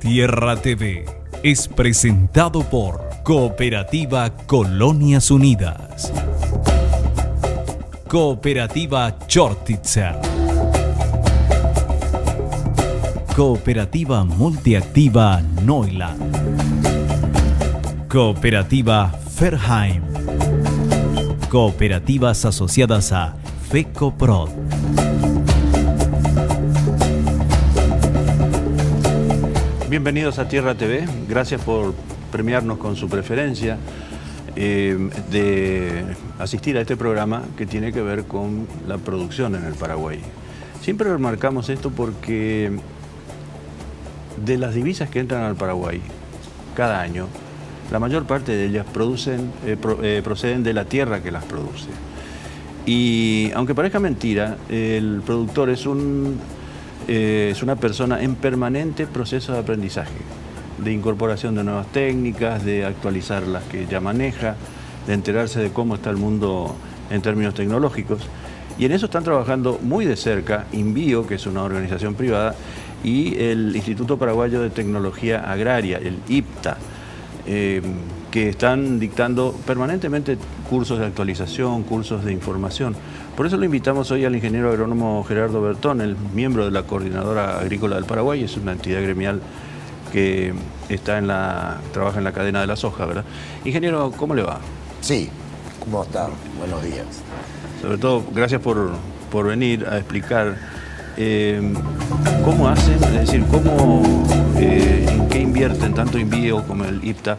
Tierra TV es presentado por Cooperativa Colonias Unidas, Cooperativa Chortitzer, Cooperativa Multiactiva Neuland, Cooperativa Ferheim, Cooperativas asociadas a FECOPROD. Bienvenidos a Tierra TV, gracias por premiarnos con su preferencia de asistir a este programa que tiene que ver con la producción en el Paraguay. Siempre remarcamos esto porque de las divisas que entran al Paraguay cada año, la mayor parte de ellas proceden de la tierra que las produce. Y aunque parezca mentira, el productor es una persona en permanente proceso de aprendizaje, de incorporación de nuevas técnicas, de actualizar las que ya maneja, de enterarse de cómo está el mundo en términos tecnológicos. Y en eso están trabajando muy de cerca INVIO, que es una organización privada, y el Instituto Paraguayo de Tecnología Agraria, el IPTA, que están dictando permanentemente cursos de actualización, cursos de información. Por eso lo invitamos hoy al ingeniero agrónomo Gerardo Bertón, el miembro de la Coordinadora Agrícola del Paraguay. Es una entidad gremial que trabaja en la cadena de la soja, ¿verdad? Ingeniero, ¿cómo le va? Sí, ¿cómo está? Buenos días. Sobre todo, gracias por venir a explicar cómo hacen, es decir, en qué invierten tanto INVIO como el IPTA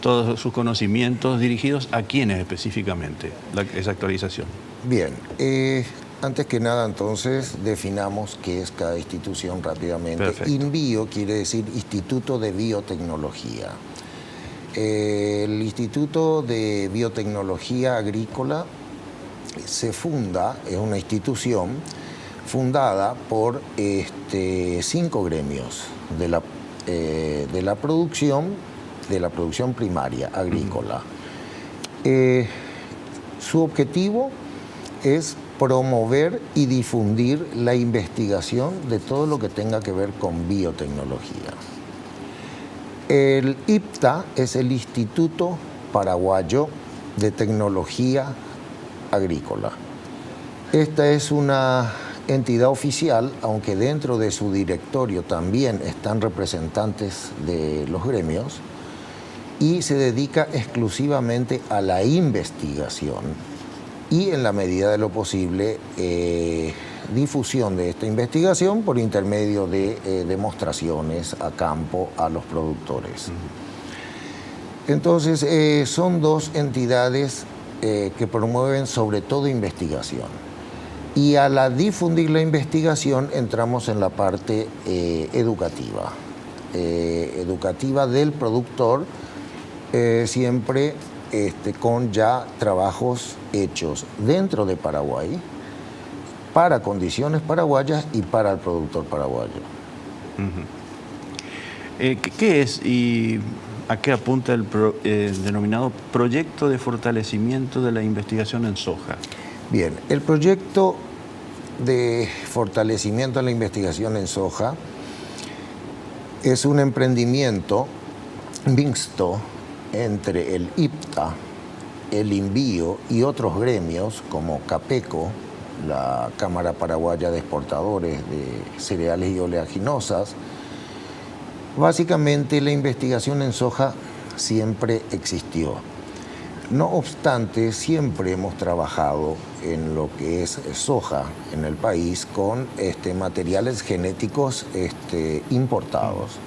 todos sus conocimientos dirigidos a quiénes específicamente, esa actualización. Bien, antes que nada entonces definamos qué es cada institución rápidamente. Perfecto. INVIO quiere decir Instituto de Biotecnología. El Instituto de Biotecnología Agrícola se funda, es una institución fundada por 5 gremios de la producción primaria agrícola. Su objetivo es promover y difundir la investigación de todo lo que tenga que ver con biotecnología. El IPTA es el Instituto Paraguayo de Tecnología Agrícola. Esta es una entidad oficial, aunque dentro de su directorio también están representantes de los gremios, y se dedica exclusivamente a la investigación y, en la medida de lo posible, difusión de esta investigación por intermedio de demostraciones a campo a los productores. Entonces, son 2 entidades que promueven sobre todo investigación. Y al difundir la investigación entramos en la parte educativa del productor, siempre con ya trabajos hechos dentro de Paraguay, para condiciones paraguayas y para el productor paraguayo. ¿Qué es y a qué apunta el denominado Proyecto de Fortalecimiento de la Investigación en Soja? Bien, el proyecto de fortalecimiento de la investigación en soja es un emprendimiento mixto entre el IPTA, el INVIO y otros gremios como CAPECO, la Cámara Paraguaya de Exportadores de Cereales y Oleaginosas. Básicamente la investigación en soja siempre existió. No obstante, siempre hemos trabajado en lo que es soja en el país con materiales genéticos importados.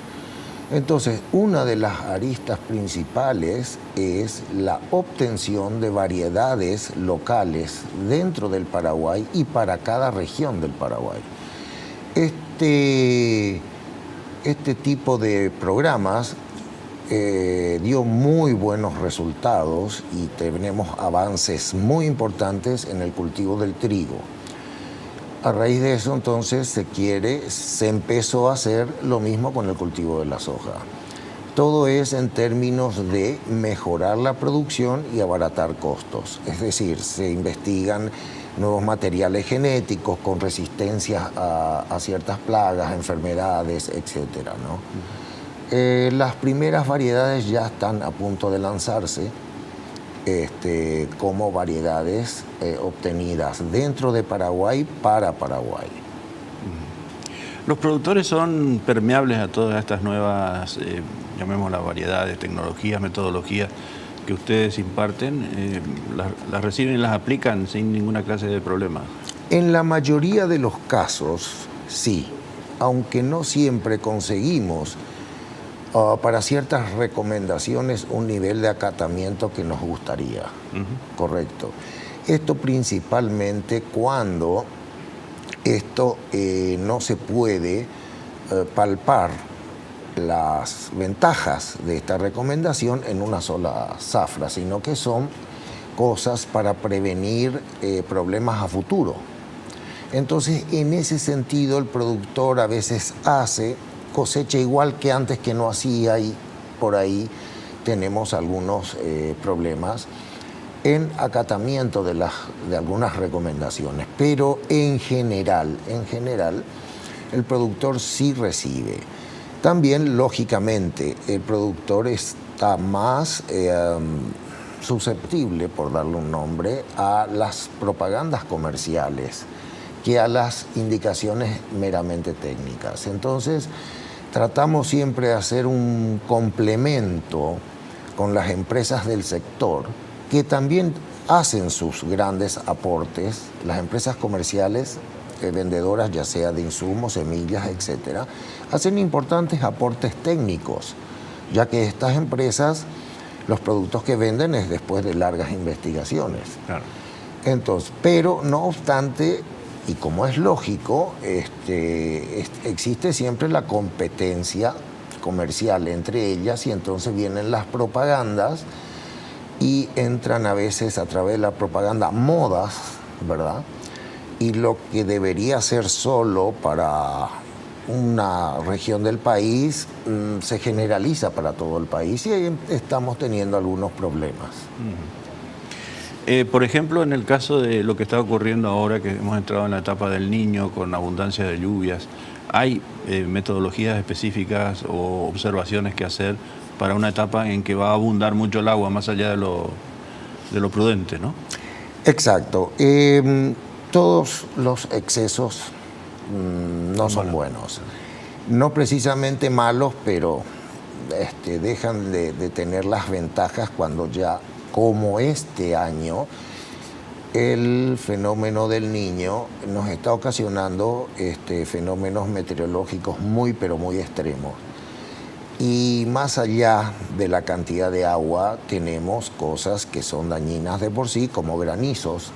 Entonces, una de las aristas principales es la obtención de variedades locales dentro del Paraguay y para cada región del Paraguay. Este tipo de programas dio muy buenos resultados y tenemos avances muy importantes en el cultivo del trigo. A raíz de eso, entonces, se empezó a hacer lo mismo con el cultivo de la soja. Todo es en términos de mejorar la producción y abaratar costos. Es decir, se investigan nuevos materiales genéticos con resistencias a ciertas plagas, enfermedades, etc., ¿no? Las primeras variedades ya están a punto de lanzarse como variedades obtenidas dentro de Paraguay para Paraguay. ¿Los productores son permeables a todas estas nuevas, llamémoslas variedades, tecnologías, metodologías que ustedes imparten? ¿Las reciben y las aplican sin ninguna clase de problema? En la mayoría de los casos, sí, aunque no siempre conseguimos para ciertas recomendaciones un nivel de acatamiento que nos gustaría. Correcto. Esto principalmente cuando esto no se puede palpar las ventajas de esta recomendación en una sola zafra, sino que son cosas para prevenir problemas a futuro. Entonces, en ese sentido, el productor a veces cosecha igual que antes que no hacía, y por ahí tenemos algunos problemas en acatamiento de algunas recomendaciones, pero en general, el productor sí recibe. También, lógicamente, el productor está más susceptible, por darle un nombre, a las propagandas comerciales que a las indicaciones meramente técnicas. Entonces, tratamos siempre de hacer un complemento con las empresas del sector, que también hacen sus grandes aportes. Las empresas comerciales, vendedoras ya sea de insumos, semillas, etcétera, hacen importantes aportes técnicos, ya que estas empresas, los productos que venden es después de largas investigaciones. Claro. Entonces, pero no obstante, y como es lógico, existe siempre la competencia comercial entre ellas, y entonces vienen las propagandas y entran a veces a través de la propaganda modas, ¿verdad? Y lo que debería ser solo para una región del país se generaliza para todo el país, y ahí estamos teniendo algunos problemas. Por ejemplo, en el caso de lo que está ocurriendo ahora, que hemos entrado en la etapa del Niño con abundancia de lluvias, ¿hay metodologías específicas o observaciones que hacer para una etapa en que va a abundar mucho el agua, más allá de lo prudente, ¿no? Exacto. Todos los excesos no son buenos. No precisamente malos, pero dejan de tener las ventajas cuando ya, como este año, el fenómeno del Niño nos está ocasionando fenómenos meteorológicos muy, pero muy extremos. Y más allá de la cantidad de agua, tenemos cosas que son dañinas de por sí, como granizos,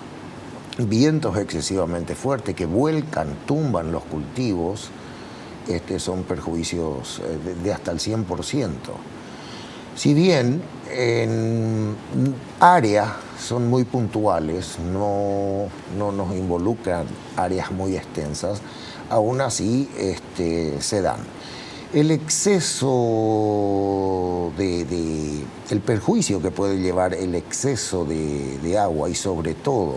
vientos excesivamente fuertes que vuelcan, tumban los cultivos. Son perjuicios de hasta el 100%. Si bien en áreas son muy puntuales, no nos involucran áreas muy extensas, aún así se dan. El exceso el perjuicio que puede llevar el exceso de agua, y sobre todo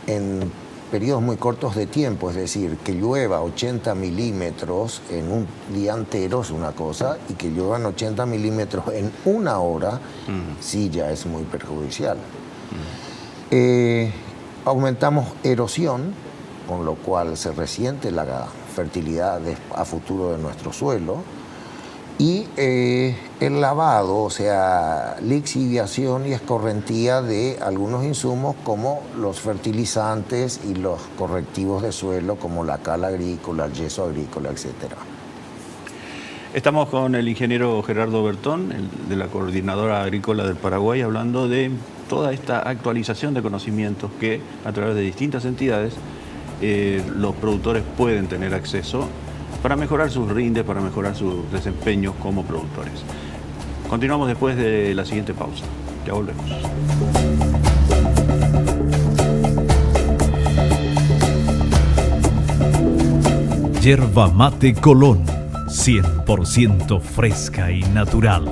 en periodos muy cortos de tiempo, es decir, que llueva 80 milímetros en un día entero es una cosa, y que lluevan 80 milímetros en una hora, sí ya es muy perjudicial. Aumentamos erosión, con lo cual se resiente la fertilidad a futuro de nuestro suelo, y el lavado, o sea, lixiviación y escorrentía de algunos insumos como los fertilizantes y los correctivos de suelo como la cal agrícola, el yeso agrícola, etc. Estamos con el ingeniero Gerardo Bertón, de la Coordinadora Agrícola del Paraguay, hablando de toda esta actualización de conocimientos que a través de distintas entidades los productores pueden tener acceso para mejorar sus rindes, para mejorar sus desempeños como productores. Continuamos después de la siguiente pausa. Ya volvemos. Yerba Mate Colón, 100% fresca y natural.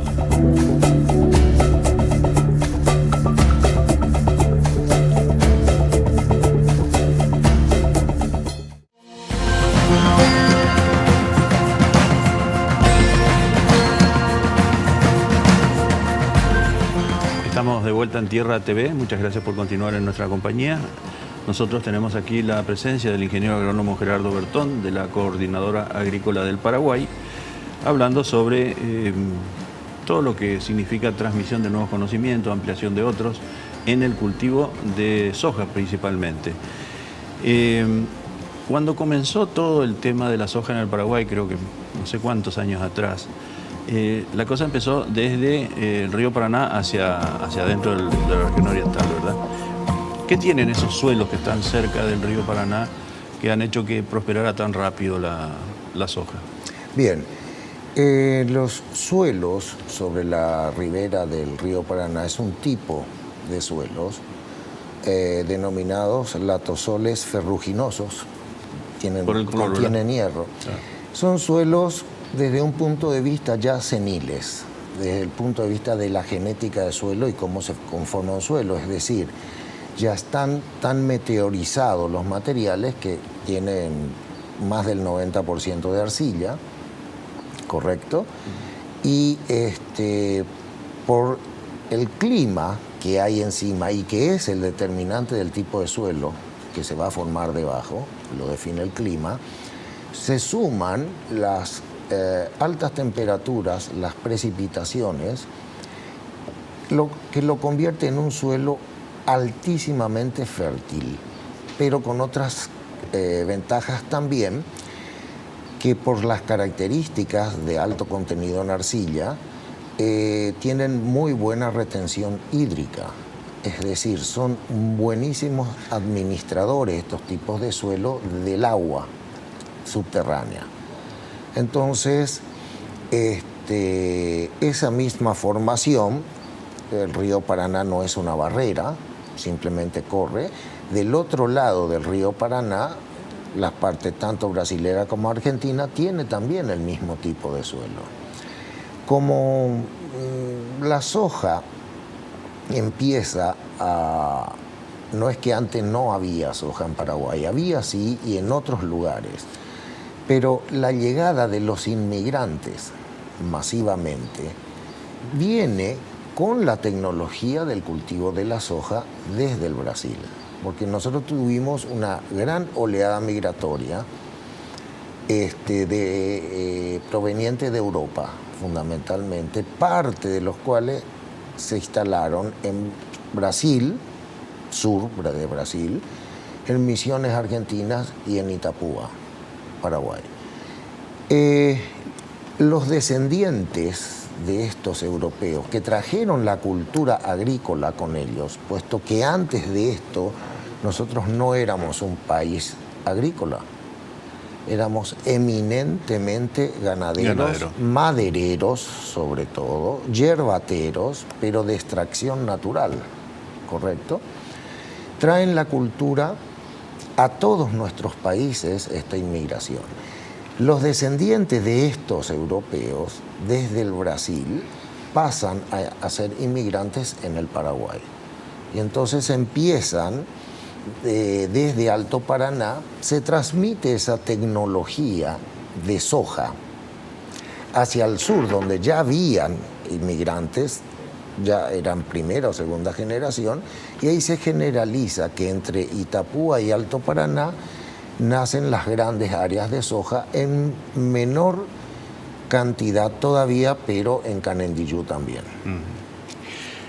de vuelta en Tierra TV. Muchas gracias por continuar en nuestra compañía. Nosotros tenemos aquí la presencia del ingeniero agrónomo Gerardo Bertón, de la Coordinadora Agrícola del Paraguay, hablando sobre todo lo que significa transmisión de nuevos conocimientos, ampliación de otros, en el cultivo de soja principalmente. Cuando comenzó todo el tema de la soja en el Paraguay, creo que no sé cuántos años atrás, la cosa empezó desde el río Paraná hacia adentro de la región oriental, ¿verdad? ¿Qué tienen esos suelos que están cerca del río Paraná que han hecho que prosperara tan rápido la soja? Bien, los suelos sobre la ribera del río Paraná es un tipo de suelos denominados latosoles ferruginosos, contienen hierro. Son suelos desde un punto de vista ya seniles, desde el punto de vista de la genética del suelo y cómo se conforma un suelo, es decir, ya están tan meteorizados los materiales que tienen más del 90% de arcilla, ¿correcto? Y por el clima que hay encima y que es el determinante del tipo de suelo que se va a formar debajo, lo define el clima, se suman las altas temperaturas, las precipitaciones, lo que lo convierte en un suelo altísimamente fértil, pero con otras ventajas también, que por las características de alto contenido en arcilla tienen muy buena retención hídrica, es decir, son buenísimos administradores estos tipos de suelo del agua subterránea. Entonces, esa misma formación, el río Paraná no es una barrera, simplemente corre. Del otro lado del río Paraná, la parte tanto brasilera como argentina tiene también el mismo tipo de suelo. Como la soja empieza a... No es que antes no había soja en Paraguay, había sí y en otros lugares, pero la llegada de los inmigrantes masivamente viene con la tecnología del cultivo de la soja desde el Brasil, porque nosotros tuvimos una gran oleada migratoria proveniente de Europa, fundamentalmente, parte de los cuales se instalaron en Brasil, sur de Brasil, en Misiones Argentinas y en Itapúa, Paraguay. Los descendientes de estos europeos que trajeron la cultura agrícola con ellos, puesto que antes de esto nosotros no éramos un país agrícola, éramos eminentemente ganaderos, madereros sobre todo, yerbateros, pero de extracción natural, ¿correcto? Traen la cultura a todos nuestros países, esta inmigración. Los descendientes de estos europeos, desde el Brasil, pasan a ser inmigrantes en el Paraguay. Y entonces empiezan, desde Alto Paraná, se transmite esa tecnología de soja hacia el sur, donde ya habían inmigrantes, ya eran primera o segunda generación, y ahí se generaliza que entre Itapúa y Alto Paraná nacen las grandes áreas de soja en menor cantidad todavía, pero en Canendillú también.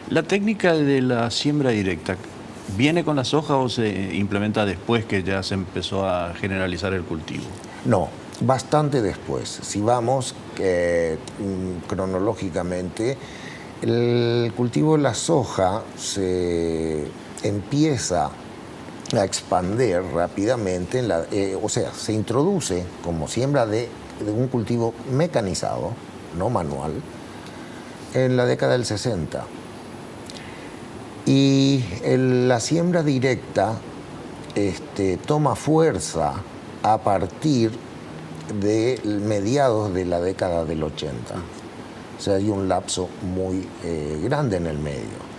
La técnica de la siembra directa, ¿viene con la soja o se implementa después que ya se empezó a generalizar el cultivo? No, bastante después. Si vamos cronológicamente, el cultivo de la soja se empieza a expandir rápidamente, o sea, se introduce como siembra de un cultivo mecanizado, no manual, en la década del 60. Y la siembra directa toma fuerza a partir de mediados de la década del 80. O sea, hay un lapso muy grande en el medio.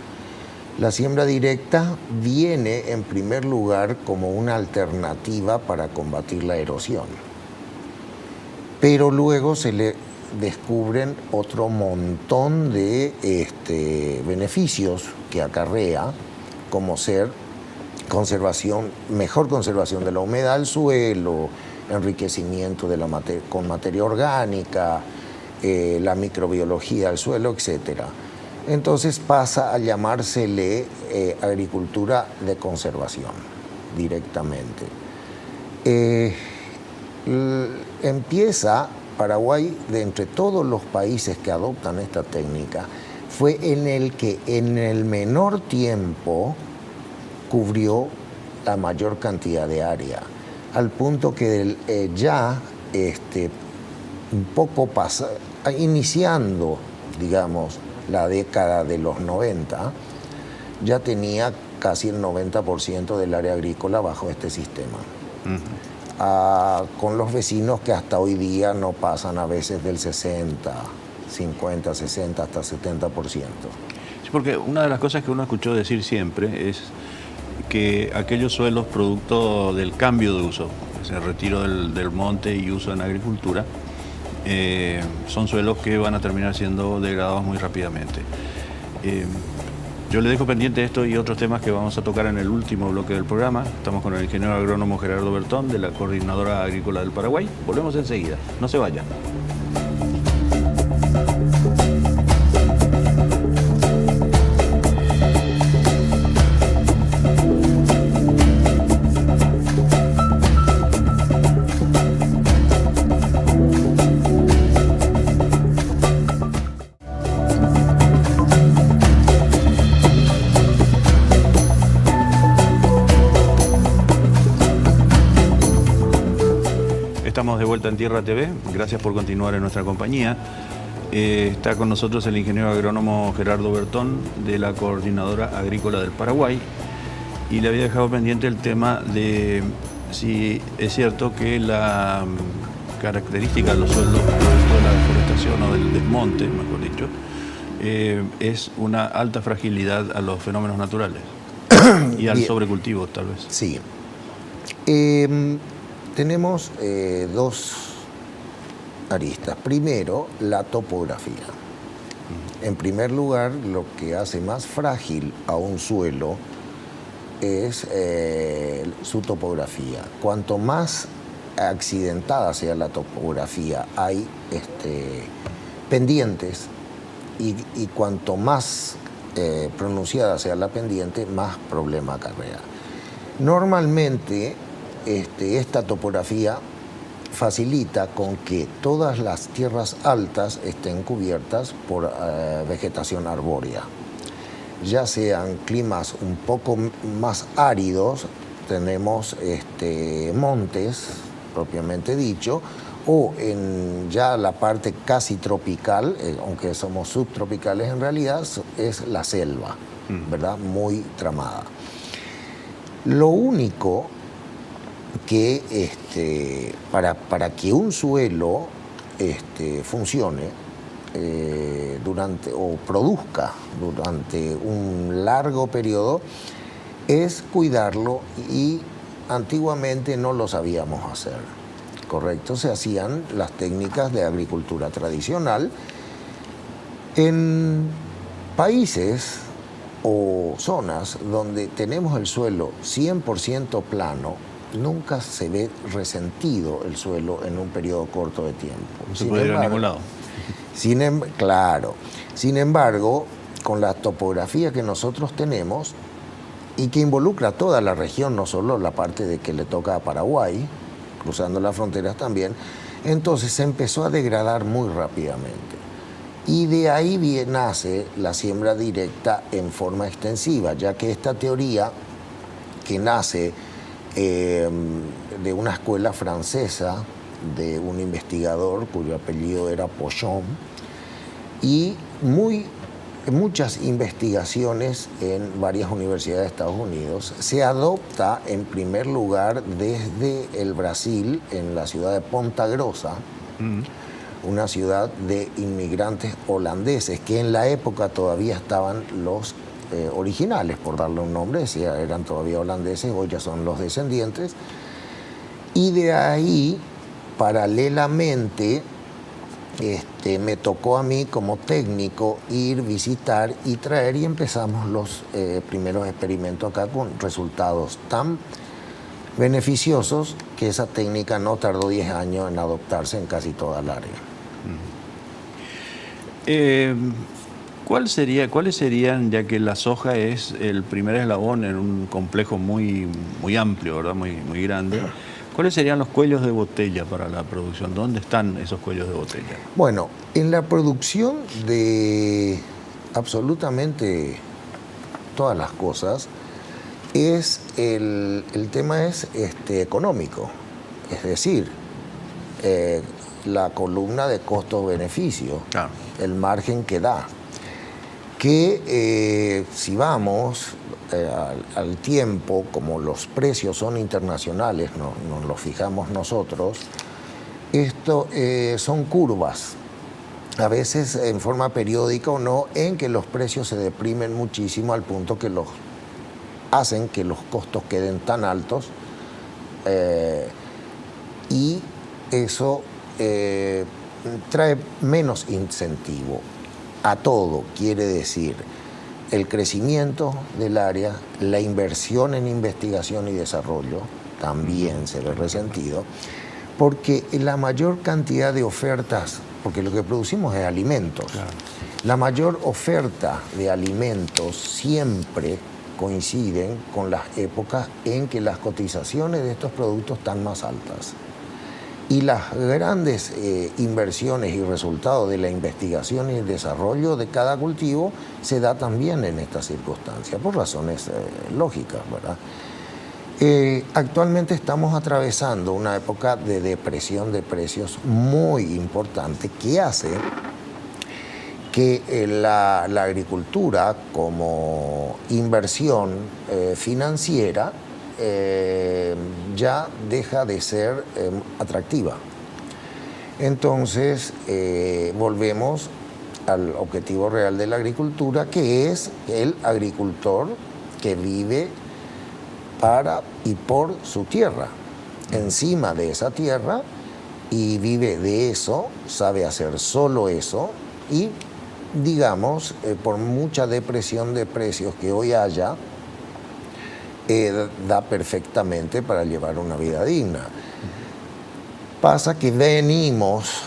La siembra directa viene en primer lugar como una alternativa para combatir la erosión, pero luego se le descubren otro montón de beneficios que acarrea, como ser mejor conservación de la humedad del suelo, enriquecimiento con materia orgánica, la microbiología del suelo, etc. Entonces pasa a llamársele agricultura de conservación directamente. Empieza Paraguay, de entre todos los países que adoptan esta técnica, fue en el que en el menor tiempo cubrió la mayor cantidad de área, al punto que un poco iniciando, digamos, la década de los 90, ya tenía casi el 90% del área agrícola bajo este sistema. Con los vecinos que hasta hoy día no pasan a veces del 60, 50, 60, hasta 70%. Sí, porque una de las cosas que uno escuchó decir siempre es que aquellos suelos producto del cambio de uso, ese retiro del monte y uso en agricultura, son suelos que van a terminar siendo degradados muy rápidamente. Yo le dejo pendiente esto y otros temas que vamos a tocar en el último bloque del programa. Estamos con el ingeniero agrónomo Gerardo Bertón, de la Coordinadora Agrícola del Paraguay. Volvemos enseguida, no se vayan. Estamos de vuelta en Tierra TV, gracias por continuar en nuestra compañía. Está con nosotros el ingeniero agrónomo Gerardo Bertón, de la Coordinadora Agrícola del Paraguay, y le había dejado pendiente el tema de si es cierto que la característica de los suelos producto de la deforestación o del desmonte, mejor dicho, es una alta fragilidad a los fenómenos naturales y al sobrecultivo, tal vez. Sí. Tenemos dos aristas. Primero, la topografía. En primer lugar, lo que hace más frágil a un suelo es su topografía. Cuanto más accidentada sea la topografía, hay pendientes, y cuanto más pronunciada sea la pendiente, más problema acarrea. Normalmente, esta topografía facilita con que todas las tierras altas estén cubiertas por vegetación arbórea. Ya sean climas un poco más áridos, tenemos montes, propiamente dicho, o en ya la parte casi tropical, aunque somos subtropicales en realidad, es la selva, ¿verdad? Muy tramada. Lo único que para que un suelo funcione o produzca durante un largo periodo es cuidarlo, y antiguamente no lo sabíamos hacer, ¿correcto? Se hacían las técnicas de agricultura tradicional. En países o zonas donde tenemos el suelo 100% plano, nunca se ve resentido el suelo en un periodo corto de tiempo. No se puede ir a ningún lado. Claro. Sin embargo, con la topografía que nosotros tenemos, y que involucra toda la región, no solo la parte de que le toca a Paraguay, cruzando las fronteras también, entonces se empezó a degradar muy rápidamente. Y de ahí nace la siembra directa en forma extensiva, ya que esta teoría, que nace de una escuela francesa, de un investigador cuyo apellido era Pochon, y muchas investigaciones en varias universidades de Estados Unidos, se adopta en primer lugar desde el Brasil, en la ciudad de Ponta Grossa, una ciudad de inmigrantes holandeses, que en la época todavía estaban los originales, por darle un nombre, eran todavía holandeses, hoy ya son los descendientes, y de ahí, paralelamente, me tocó a mí como técnico ir, visitar y traer, y empezamos los primeros experimentos acá con resultados tan beneficiosos que esa técnica no tardó 10 años en adoptarse en casi toda el área. ¿Cuáles serían, ya que la soja es el primer eslabón en un complejo muy amplio, ¿verdad? Muy grande? ¿Cuáles serían los cuellos de botella para la producción? ¿Dónde están esos cuellos de botella? Bueno, en la producción de absolutamente todas las cosas, el tema es económico, es decir, la columna de costo-beneficio, Claro. el margen que da. Que si vamos al tiempo, como los precios son internacionales, nos los fijamos nosotros, esto son curvas, a veces en forma periódica o no, en que los precios se deprimen muchísimo al punto que hacen que los costos queden tan altos, y eso trae menos incentivo a todo. Quiere decir, el crecimiento del área, la inversión en investigación y desarrollo también se ve resentido, porque la mayor cantidad de ofertas, porque lo que producimos es alimentos, claro, la mayor oferta de alimentos siempre coinciden con las épocas en que las cotizaciones de estos productos están más altas. Y las grandes inversiones y resultados de la investigación y el desarrollo de cada cultivo se da también en estas circunstancias, por razones lógicas, ¿verdad? Actualmente estamos atravesando una época de depresión de precios muy importante que hace que la agricultura como inversión financiera ya deja de ser atractiva. Entonces volvemos al objetivo real de la agricultura, que es el agricultor que vive para y por su tierra, encima de esa tierra, y vive de eso, sabe hacer solo eso, y digamos, por mucha depresión de precios que hoy haya, da perfectamente para llevar una vida digna. Pasa que venimos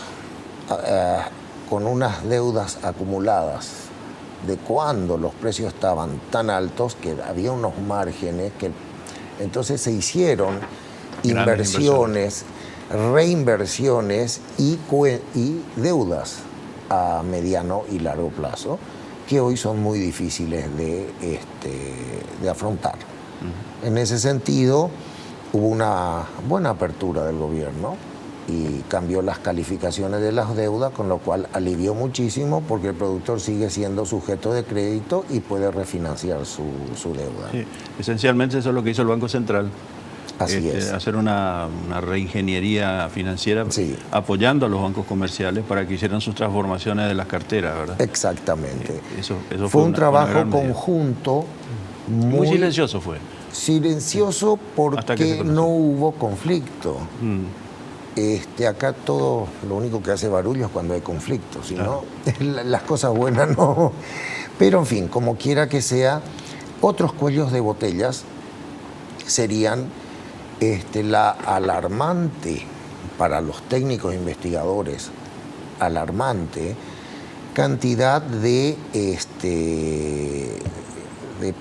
con unas deudas acumuladas de cuando los precios estaban tan altos que había unos márgenes que entonces se hicieron inversiones, reinversiones y deudas a mediano y largo plazo que hoy son muy difíciles de afrontar. En ese sentido, hubo una buena apertura del gobierno y cambió las calificaciones de las deudas, con lo cual alivió muchísimo porque el productor sigue siendo sujeto de crédito y puede refinanciar su deuda. Sí, esencialmente eso es lo que hizo el Banco Central. Así es. Hacer una reingeniería financiera, sí, apoyando a los bancos comerciales para que hicieran sus transformaciones de las carteras, ¿verdad? Exactamente. Eso fue un trabajo conjunto muy silencioso fue. Silencioso porque no hubo conflicto. Acá todo, lo único que hace barullo es cuando hay conflicto, si no, las cosas buenas no. Pero en fin, como quiera que sea, otros cuellos de botellas serían la alarmante, para los técnicos investigadores, alarmante cantidad de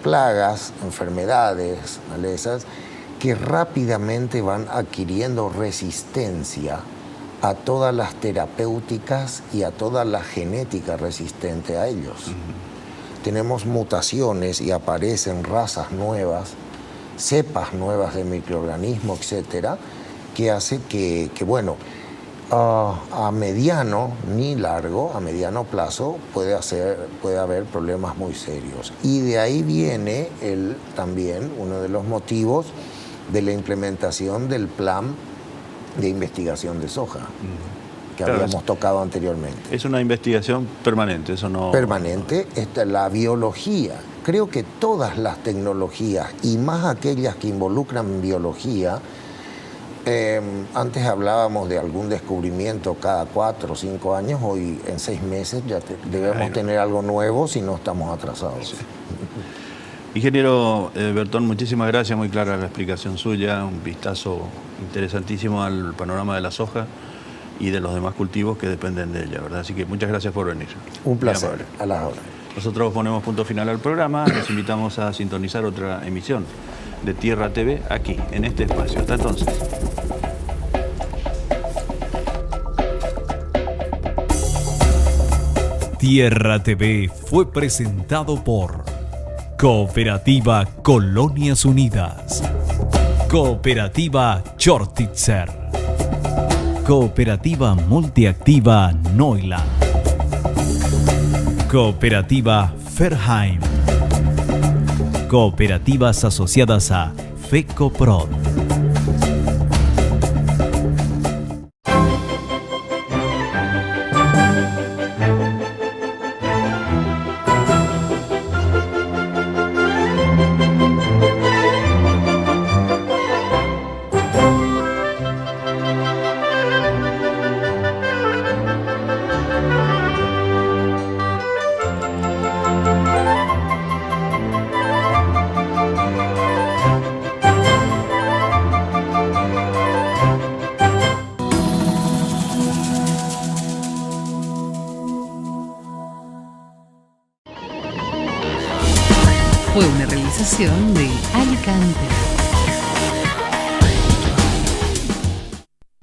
plagas, enfermedades, malezas, que rápidamente van adquiriendo resistencia a todas las terapéuticas y a toda la genética resistente a ellos. Tenemos mutaciones y aparecen razas nuevas, cepas nuevas de microorganismos, etcétera, que hace que bueno, a mediano ni largo, a mediano plazo puede haber problemas muy serios. Y de ahí viene también uno de los motivos de la implementación del plan de investigación de soja, que habíamos tocado anteriormente. Es una investigación permanente, eso no... Permanente, la biología. Creo que todas las tecnologías, y más aquellas que involucran biología, Antes hablábamos de algún descubrimiento cada 4 o 5 años, hoy en 6 meses ya debemos tener algo nuevo si no estamos atrasados. Sí. Ingeniero Bertón, muchísimas gracias, muy clara la explicación suya, un vistazo interesantísimo al panorama de la soja y de los demás cultivos que dependen de ella, ¿verdad? Así que muchas gracias por venir. Un placer, a las horas. Nosotros ponemos punto final al programa, les invitamos a sintonizar otra emisión de Tierra TV aquí, en este espacio. Hasta entonces. Tierra TV fue presentado por Cooperativa Colonias Unidas, Cooperativa Chortitzer, Cooperativa Multiactiva Neuland, Cooperativa Ferheim, Cooperativas asociadas a FECOPROD. Fue una realización de Alicante.